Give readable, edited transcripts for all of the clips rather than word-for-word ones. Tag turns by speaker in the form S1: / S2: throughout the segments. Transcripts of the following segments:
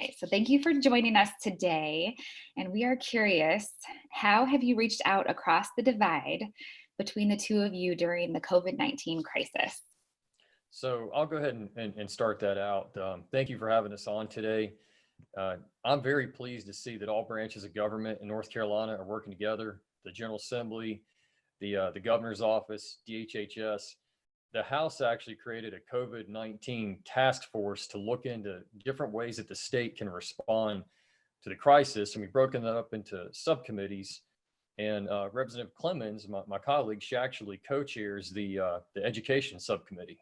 S1: right. So thank you for joining us today. And we are curious, how have you reached out across the divide between the two of you during the COVID-19 crisis?
S2: So I'll go ahead and start that out. Thank you for having us on today. I'm very pleased to see that all branches of government in North Carolina are working together. The General Assembly, the governor's office, DHHS. The House actually created a COVID-19 task force to look into different ways that the state can respond to the crisis. And we've broken that up into subcommittees. And Representative Clemmons, my colleague, she actually co-chairs the education subcommittee.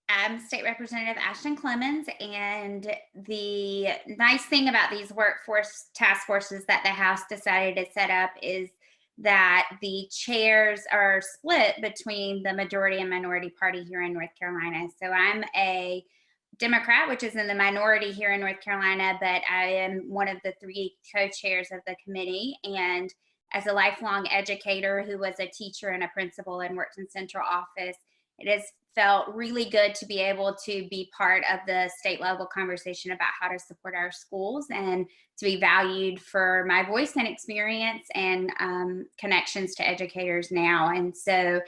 S3: I'm State Representative Ashton Clemmons, and the nice thing about these workforce task forces that the House decided to set up is that the chairs are split between the majority and minority party here in North Carolina. So I'm a Democrat, which is in the minority here in North Carolina, but I am one of the three co-chairs of the committee. And as a lifelong educator who was a teacher and a principal and worked in central office, it has felt really good to be able to be part of the state level conversation about how to support our schools and to be valued for my voice and experience and connections to educators now. And so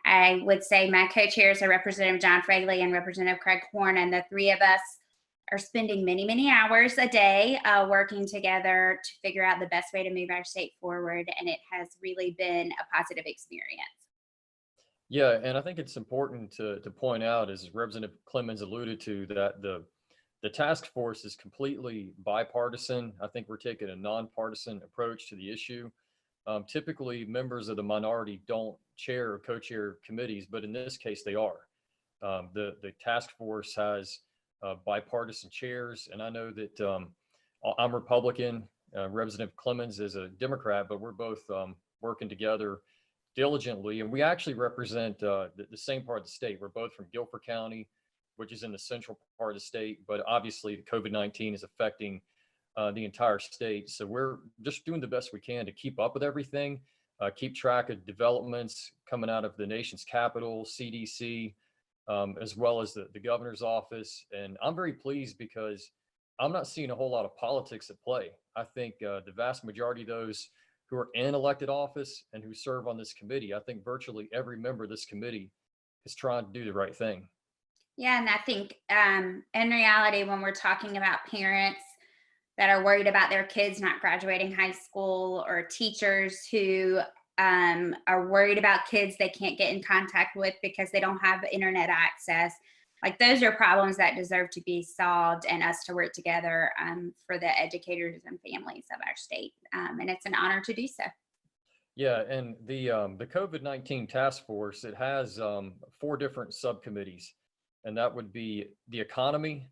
S3: I would say my co-chairs are Representative John Fraley and Representative Craig Horn, and the three of us are spending many, many hours a day working together to figure out the best way to move our state forward. And it has really been a positive experience.
S2: Yeah, and I think it's important to point out, as Representative Clemmons alluded to, that the task force is completely bipartisan. I think we're taking a nonpartisan approach to the issue. Typically, members of the minority don't chair or co-chair committees, but in this case, they are. The task force has bipartisan chairs, and I know that I'm Republican. Representative Clemmons is a Democrat, but we're both working together diligently, and we actually represent the same part of the state. We're both from Guilford County, which is in the central part of the state, but obviously the COVID-19 is affecting the entire state. So we're just doing the best we can to keep up with everything, keep track of developments coming out of the nation's capital, CDC, as well as the governor's office. And I'm very pleased because I'm not seeing a whole lot of politics at play. I think the vast majority of those who are in elected office and who serve on this committee, I think virtually every member of this committee is trying to do the right thing.
S3: Yeah, and I think in reality, when we're talking about parents that are worried about their kids not graduating high school, or teachers who are worried about kids they can't get in contact with because they don't have internet access, like those are problems that deserve to be solved and us to work together for the educators and families of our state. And it's an honor to do so.
S2: Yeah, and the COVID-19 task force, it has 4 different subcommittees, and that would be the economy,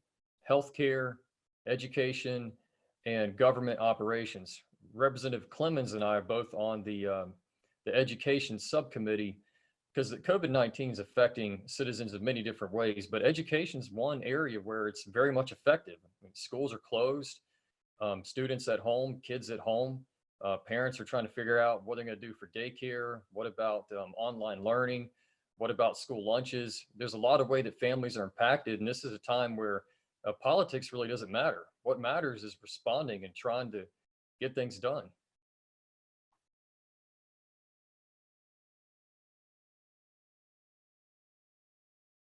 S2: healthcare, education, and government operations. Representative Clemmons and I are both on the education subcommittee because the COVID-19 is affecting citizens in many different ways, but education is one area where it's very much effective. I mean, schools are closed, students at home, kids at home, parents are trying to figure out what they're going to do for daycare. What about online learning? What about school lunches? There's a lot of way that families are impacted, and this is a time where politics really doesn't matter. What matters is responding and trying to get things done.